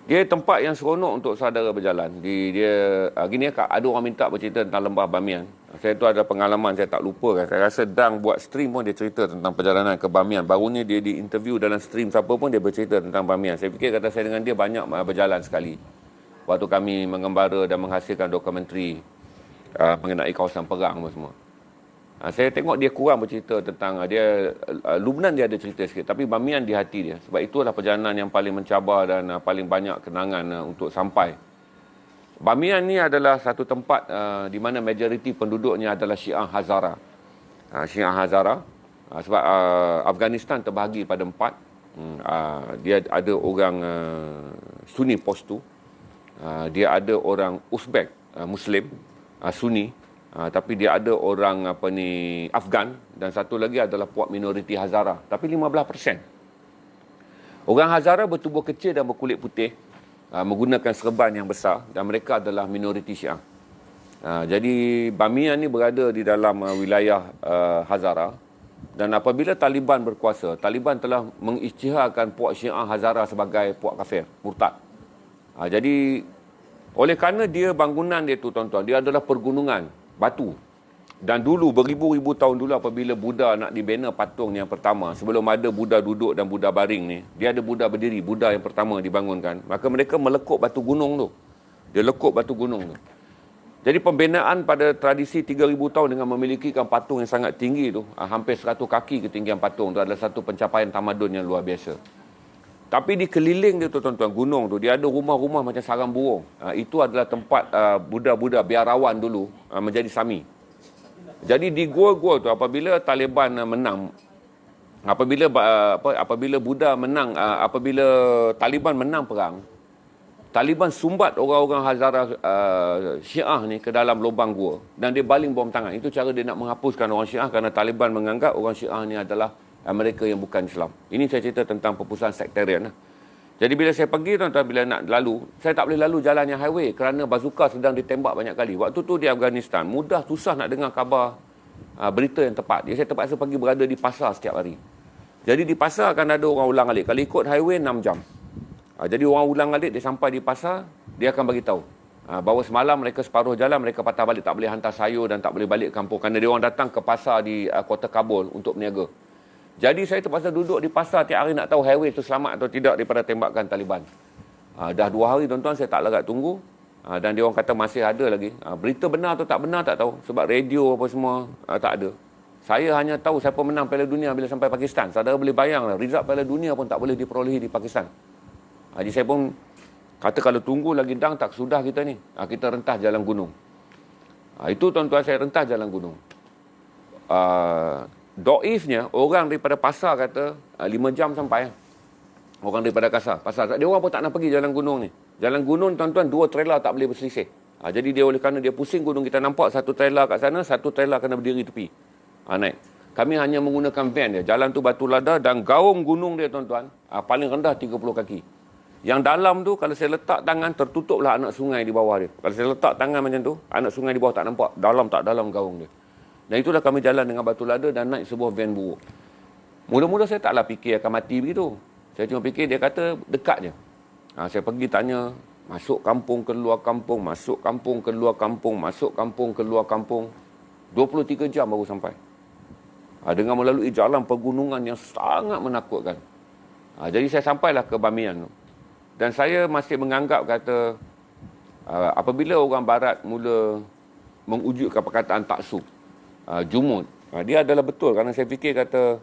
Dia tempat yang seronok untuk saudara berjalan. Gini ada orang minta bercerita tentang Lembah Bamian. Saya tu ada pengalaman saya tak lupa kan. Saya rasa Dang buat stream pun dia cerita tentang perjalanan ke Bamian. Barunya dia di interview dalam stream siapa pun dia bercerita tentang Bamian. Saya fikir kata saya dengan dia banyak berjalan sekali. Waktu kami mengembara dan menghasilkan dokumentari mengenai kawasan perang semua. Saya tengok dia kurang bercerita tentang Lubnan dia ada cerita sikit, tapi Bamian di hati dia. Sebab itulah perjalanan yang paling mencabar dan paling banyak kenangan untuk sampai. Bamian ni adalah satu tempat di mana majoriti penduduknya adalah Syiah Hazara. Syiah Hazara sebab Afghanistan terbahagi pada 4. Dia ada orang Sunni Postu. Dia ada orang Uzbek Muslim Sunni. Tapi dia ada orang Afghan dan satu lagi adalah puak minoriti Hazara, tapi 15%. Orang Hazara bertubuh kecil dan berkulit putih, menggunakan serban yang besar dan mereka adalah minoriti Syiah. Jadi Bamian ni berada di dalam wilayah Hazara, dan apabila Taliban berkuasa, Taliban telah mengisytiharkan puak Syiah Hazara sebagai puak kafir, murtad. Jadi oleh kerana dia bangunan dia tu tuan-tuan, dia adalah pergunungan batu. Dan dulu beribu-ribu tahun dulu apabila Buddha nak dibina patung yang pertama, sebelum ada Buddha duduk dan Buddha baring ni, dia ada Buddha berdiri, Buddha yang pertama dibangunkan. Maka mereka melekuk batu gunung tu. Dia lekuk batu gunung tu. Jadi pembinaan pada tradisi 3,000 tahun dengan memilikikan patung yang sangat tinggi tu, hampir 100 kaki ketinggian patung tu adalah satu pencapaian tamadun yang luar biasa. Tapi di keliling dia tu tuan-tuan, gunung tu, dia ada rumah-rumah macam sarang burung. Itu adalah tempat Buddha-Buddha biarawan dulu menjadi sami. Jadi di gua-gua tu apabila Taliban menang, apabila Buddha menang, apabila Taliban menang perang, Taliban sumbat orang-orang Hazara Syiah ni ke dalam lubang gua dan dia baling bom tangan. Itu cara dia nak menghapuskan orang Syiah kerana Taliban menganggap orang Syiah ni adalah mereka yang bukan Islam. Ini saya cerita tentang perpusatan sektarian. Jadi bila saya pergi tuan-tuan, bila nak lalu, saya tak boleh lalu jalan yang highway kerana bazooka sedang ditembak banyak kali. Waktu tu di Afghanistan, mudah susah nak dengar khabar berita yang tepat. Jadi saya terpaksa pergi berada di pasar setiap hari. Jadi di pasar akan ada orang ulang alik. Kalau ikut highway 6 jam. Jadi orang ulang alik, dia sampai di pasar, dia akan bagi tahu bahawa semalam mereka separuh jalan, mereka patah balik, tak boleh hantar sayur dan tak boleh balik kampung kerana dia orang datang ke pasar di kota Kabul untuk berniaga. Jadi saya terpaksa duduk di pasar tiap hari nak tahu highway itu selamat atau tidak daripada tembakan Taliban. Dah 2 hari tuan-tuan saya tak larat tunggu. Dan dia orang kata masih ada lagi. Berita benar atau tak benar tak tahu. Sebab radio apa semua tak ada. Saya hanya tahu siapa menang Piala Dunia bila sampai Pakistan. Saudara boleh bayang lah, result Piala Dunia pun tak boleh diperolehi di Pakistan. Jadi saya pun kata kalau tunggu lagi Dang tak sudah kita ni. Kita rentas jalan gunung. Itu tuan-tuan saya rentas jalan gunung. Doifnya, orang daripada pasar kata 5 jam sampai. Orang daripada pasar. Dia orang pun tak nak pergi jalan gunung ni. Jalan gunung tuan-tuan, 2 trailer tak boleh berselisih. Jadi dia oleh kerana dia pusing gunung, kita nampak satu trailer kat sana, satu trailer kena berdiri tepi. Naik. Kami hanya menggunakan van dia. Jalan tu batu lada dan gaung gunung dia tuan-tuan, paling rendah 30 kaki. Yang dalam tu, kalau saya letak tangan, tertutuplah anak sungai di bawah dia. Kalau saya letak tangan macam tu, anak sungai di bawah tak nampak. Dalam tak dalam gaung dia. Dan itulah kami jalan dengan batu lada dan naik sebuah van buruk. Mula-mula saya taklah fikir akan mati begitu. Saya cuma fikir dia kata dekat je. Saya pergi tanya, masuk kampung, keluar kampung, masuk kampung, keluar kampung, masuk kampung, keluar kampung. 23 jam baru sampai. Dengan melalui jalan pegunungan yang sangat menakutkan. Jadi saya sampailah ke Bamian tu. Dan saya masih menganggap kata, apabila orang Barat mula mewujudkan perkataan taksub, jumud. Dia adalah betul kerana saya fikir kata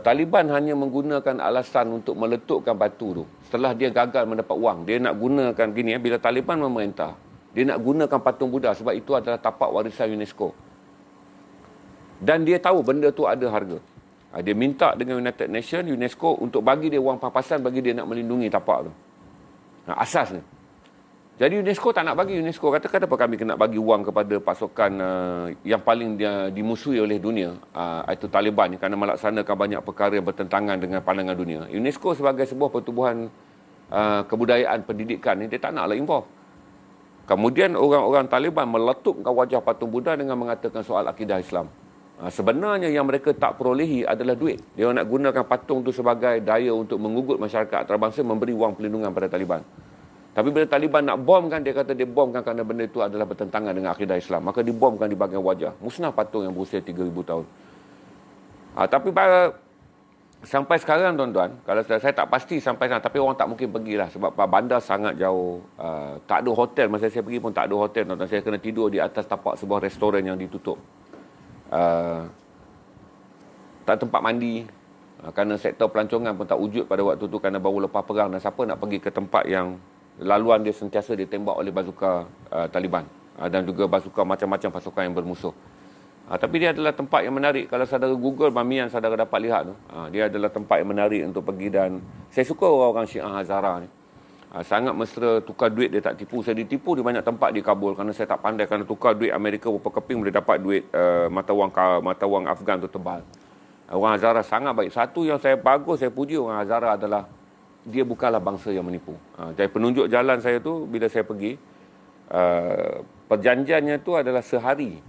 Taliban hanya menggunakan alasan untuk meletukkan batu tu. Setelah dia gagal mendapat wang, dia nak gunakan gini bila Taliban memerintah, dia nak gunakan patung Buddha sebab itu adalah tapak warisan UNESCO. Dan dia tahu benda tu ada harga. Dia minta dengan United Nations, UNESCO untuk bagi dia wang pampasan bagi dia nak melindungi tapak tu. Asasnya. Jadi UNESCO tak nak bagi. UNESCO kata kenapa kami kena bagi wang kepada pasukan yang paling dimusuhi oleh dunia, itu Taliban ni, kerana melaksanakan banyak perkara yang bertentangan dengan pandangan dunia. UNESCO sebagai sebuah pertubuhan kebudayaan pendidikan ni, dia tak naklah involve. Kemudian orang-orang Taliban meletupkan wajah patung Buddha dengan mengatakan soal akidah Islam. Sebenarnya yang mereka tak perolehi adalah duit. Dia nak gunakan patung tu sebagai daya untuk mengugut masyarakat antarabangsa, memberi wang perlindungan pada Taliban. Tapi bila Taliban nak bomkan, dia kata dia bomkan kerana benda itu adalah bertentangan dengan akidah Islam. Maka dibomkan di bahagian wajah. Musnah patung yang berusia 3,000 tahun. Tapi sampai sekarang tuan-tuan, kalau saya tak pasti sampai sana, tapi orang tak mungkin pergilah sebab bandar sangat jauh. Tak ada hotel, masa saya pergi pun tak ada hotel tuan-tuan. Saya kena tidur di atas tapak sebuah restoran yang ditutup. Tak tempat mandi, kerana sektor pelancongan pun tak wujud pada waktu tu kerana baru lepas perang, dan siapa nak pergi ke tempat yang laluan dia sentiasa ditembak oleh bazuka Taliban, dan juga bazuka macam-macam pasukan yang bermusuh. Tapi dia adalah tempat yang menarik. Kalau saudara Google Bamiyan, saudara dapat lihat tu. Dia adalah tempat yang menarik untuk pergi, dan saya suka orang-orang Syiah Hazara ni. Sangat mesra, tukar duit dia tak tipu. Saya ditipu di banyak tempat di Kabul kerana saya tak pandai, kerana tukar duit Amerika berapa keping boleh dapat duit mata wang Afghan tu tebal. Orang Hazara sangat baik. Satu yang saya bagus, saya puji orang Hazara adalah dia bukanlah bangsa yang menipu. Jadi penunjuk jalan saya tu bila saya pergi, perjanjiannya tu adalah sehari.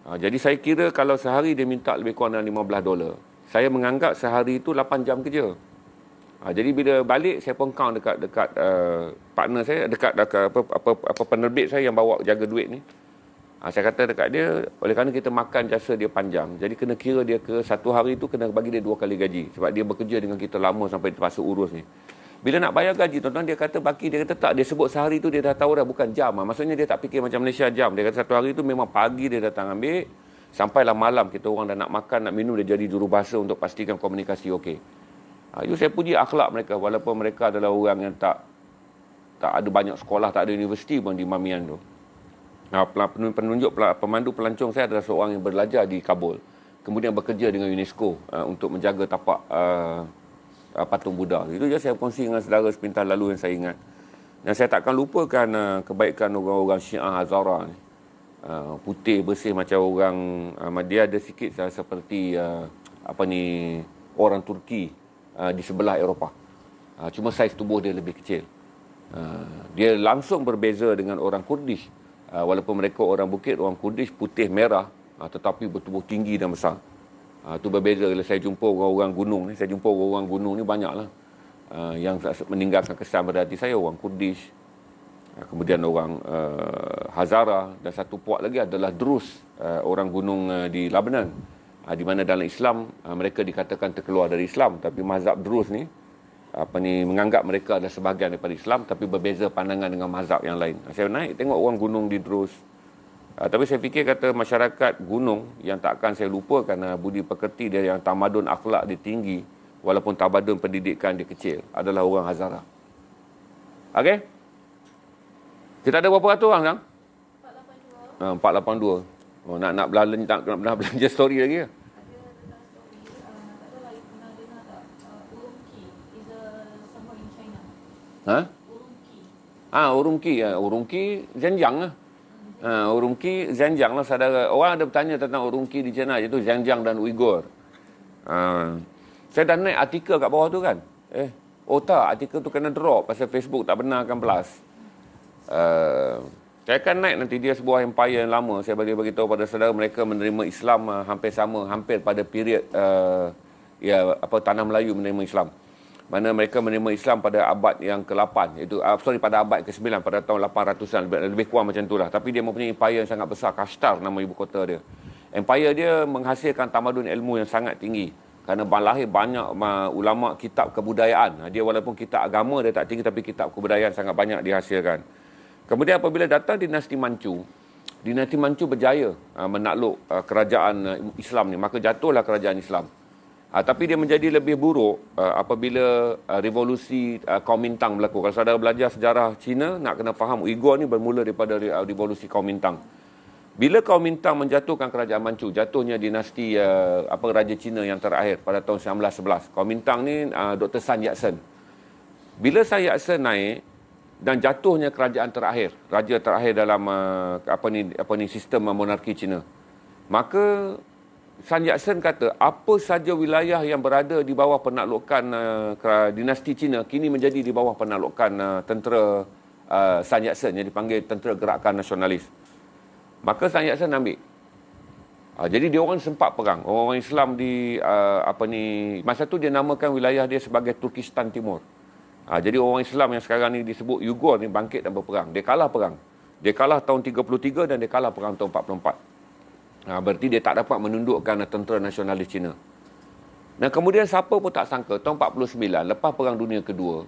Jadi saya kira kalau sehari dia minta lebih kurang dalam $15, saya menganggap sehari itu 8 jam kerja. Jadi bila balik, saya pun count dekat partner saya, dekat penerbit saya yang bawa jaga duit ni. Saya kata dekat dia, oleh kerana kita makan jasa dia panjang, jadi kena kira dia ke satu hari tu kena bagi dia 2 kali gaji. Sebab dia bekerja dengan kita lama sampai terpaksa urus ni. Bila nak bayar gaji, tuan-tuan, dia kata baki, dia kata tak, dia sebut sehari tu dia dah tahu dah, bukan jam. Maksudnya dia tak fikir macam Malaysia jam. Dia kata satu hari tu memang pagi dia datang ambil, sampailah malam kita orang dah nak makan, nak minum, dia jadi jurubahasa untuk pastikan komunikasi okey. Itu saya puji akhlak mereka, walaupun mereka adalah orang yang tak ada banyak sekolah, tak ada universiti pun di Bamiyan tu. Pemandu pelancong saya adalah seorang yang belajar di Kabul, kemudian bekerja dengan UNESCO untuk menjaga tapak patung Buddha. Itu je saya kongsi dengan saudara sepintas lalu yang saya ingat. Dan saya takkan lupakan kebaikan orang-orang Syiah Hazara ni. Putih bersih macam orang, dia ada sikit seperti orang Turki di sebelah Eropah. Cuma saiz tubuh dia lebih kecil. Dia langsung berbeza dengan orang Kurdish. Walaupun mereka orang bukit, orang Kurdish putih merah, tetapi bertubuh tinggi dan besar. Itu berbeza. Bila saya jumpa orang-orang gunung ni, banyaklah yang meninggalkan kesan pada hati saya. Orang Kurdish, kemudian orang Hazara, dan satu puak lagi adalah Drus, orang gunung di Lebanon, di mana dalam Islam mereka dikatakan terkeluar dari Islam, tapi mazhab Drus ni menganggap mereka adalah sebahagian daripada Islam, tapi berbeza pandangan dengan mazhab yang lain. Saya naik tengok orang gunung di Drus. Tapi saya fikir kata masyarakat gunung yang takkan saya lupa kerana budi pekerti dia, yang tamadun akhlak dia tinggi, walaupun tamadun pendidikan dia kecil, adalah orang Hazara. Okey? Kita ada berapa ratus orang sekarang? 482. Nak belanja story lagi ke? Urumqi Xinjiang lah. Urumqi Xinjiang lah saudara. Orang ada bertanya tentang Urumqi di China, iaitu Xinjiang dan Uyghur. Saya dah naik artikel kat bawah tu kan. Artikel tu kena drop pasal Facebook tak benarkan plus. Saya akan naik nanti, dia sebuah empire yang lama. Saya bagi tahu pada saudara, mereka menerima Islam hampir pada period tanah Melayu menerima Islam. Mana mereka menerima Islam pada abad yang ke-8, iaitu pada abad ke-9, pada tahun 800-an, lebih kurang macam itulah. Tapi dia mempunyai empire yang sangat besar. Kashtar nama ibu kota dia. Empire dia menghasilkan tamadun ilmu yang sangat tinggi, kerana lahir banyak ulama kitab kebudayaan. Dia walaupun kitab agama dia tak tinggi, tapi kitab kebudayaan sangat banyak dihasilkan. Kemudian apabila datang dinasti Manchu berjaya menakluk kerajaan Islam ni, maka jatuhlah kerajaan Islam. Tapi dia menjadi lebih buruk apabila revolusi Kuomintang berlaku. Kalau saudara belajar sejarah Cina, nak kena faham Uyghur ni bermula daripada revolusi Kuomintang. Bila Kuomintang menjatuhkan kerajaan Manchu, jatuhnya dinasti Raja Cina yang terakhir pada tahun 1911. Kuomintang ni Dr. Sun Yat-sen. Bila Sun Yat-sen naik dan jatuhnya kerajaan terakhir, raja terakhir dalam sistem monarki Cina, maka Sun Yat-sen kata, apa saja wilayah yang berada di bawah penaklukan dinasti Cina kini menjadi di bawah penaklukan tentera Sun Yat-sen, yang dipanggil Tentera Gerakan Nasionalis. Maka Sun Yat-sen ambil. Jadi dia orang sempat perang. Orang Islam di masa tu dia namakan wilayah dia sebagai Turkistan Timur. Jadi orang Islam yang sekarang ni disebut Uyghur ni bangkit dan berperang. Dia kalah perang. Dia kalah tahun 33 dan dia kalah perang tahun 44. Berarti dia tak dapat menundukkan tentera nasionalis Cina. Dan kemudian siapa pun tak sangka tahun 49 lepas perang dunia kedua,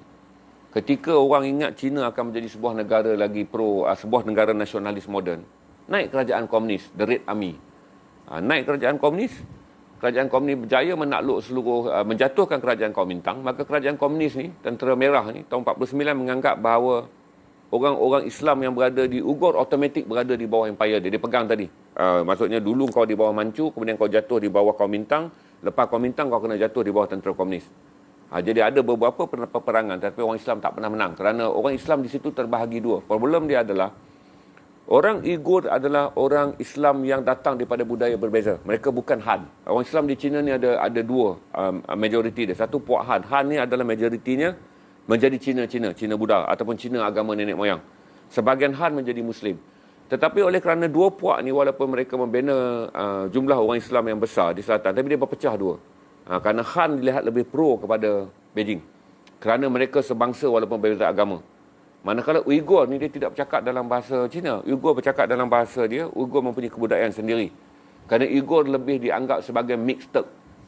ketika orang ingat Cina akan menjadi sebuah negara lagi sebuah negara nasionalis moden, naik kerajaan komunis, the Red Army. Naik kerajaan komunis berjaya menakluk menjatuhkan kerajaan Kuomintang. Maka kerajaan komunis ni, tentera merah ni, tahun 49 menganggap bahawa orang-orang Islam yang berada di Uyghur automatik berada di bawah empire dia. Dia pegang tadi. Maksudnya dulu kau di bawah Manchu, kemudian kau jatuh di bawah Kuomintang, lepas Kuomintang kau kena jatuh di bawah tentera komunis. Jadi ada beberapa peperangan, tapi orang Islam tak pernah menang kerana orang Islam di situ terbahagi dua. Problem dia adalah orang Uyghur adalah orang Islam yang datang daripada budaya berbeza. Mereka bukan Han. Orang Islam di China ni ada dua majoriti dia. Satu puak Han. Han ni adalah majoritinya menjadi Cina Buddha ataupun Cina agama nenek moyang. Sebahagian Han menjadi Muslim. Tetapi oleh kerana dua puak ni walaupun mereka membina jumlah orang Islam yang besar di selatan, tapi dia berpecah dua. Kerana Han dilihat lebih pro kepada Beijing. Kerana mereka sebangsa walaupun berbeza agama. Manakala Uyghur ni dia tidak bercakap dalam bahasa Cina. Uyghur bercakap dalam bahasa dia. Uyghur mempunyai kebudayaan sendiri. Kerana Uyghur lebih dianggap sebagai mixed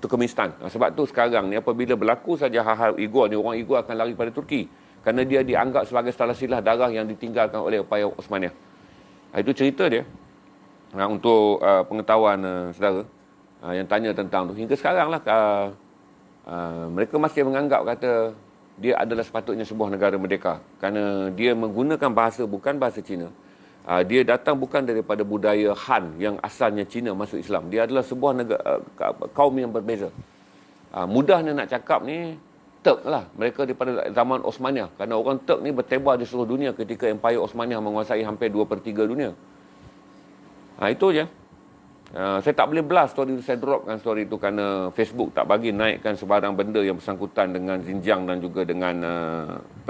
Turkmenistan. Sebab tu sekarang ni apabila berlaku saja hal-hal Uyghur ni, orang Uyghur akan lari pada Turki. Kerana dia dianggap sebagai silsilah darah yang ditinggalkan oleh upaya Osmaniyah. Itu cerita dia. Untuk pengetahuan saudara yang tanya tentang tu. Hingga sekarang lah mereka masih menganggap kata dia adalah sepatutnya sebuah negara merdeka kerana dia menggunakan bahasa bukan bahasa Cina. Dia datang bukan daripada budaya Han yang asalnya Cina masuk Islam. Dia adalah sebuah kaum yang berbeza. Mudahnya nak cakap ni Turk lah. Mereka daripada zaman Osmaniyah. Kerana orang Turk ni bertebar di seluruh dunia ketika Empire Osmaniyah menguasai hampir 2/3 dunia. Itu je. Saya tak boleh blast story itu, saya dropkan story itu kerana Facebook tak bagi naikkan sebarang benda yang bersangkutan dengan Xinjiang dan juga dengan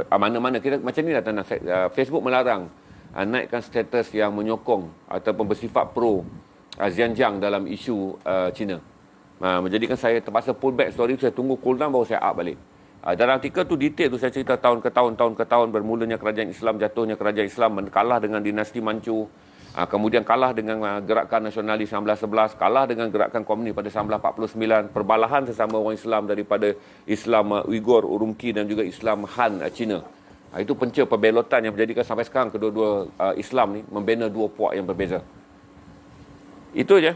mana-mana. Kita macam ni lah, Facebook melarang naikkan status yang menyokong ataupun bersifat pro Xinjiang dalam isu China. Menjadikan saya terpaksa pull back story itu, saya tunggu cool down baru saya up balik. Dalam artikel tu detail tu saya cerita tahun ke tahun bermulanya kerajaan Islam, jatuhnya kerajaan Islam, kalah dengan dinasti Manchu. Kemudian kalah dengan gerakan nasionalis 1911, kalah dengan gerakan komunis pada 1949, perbalahan sesama orang Islam daripada Islam Uyghur, Urumqi dan juga Islam Han Cina. Itu punca perbelotan yang menjadikan sampai sekarang kedua-dua Islam ni membina dua puak yang berbeza. Itu je.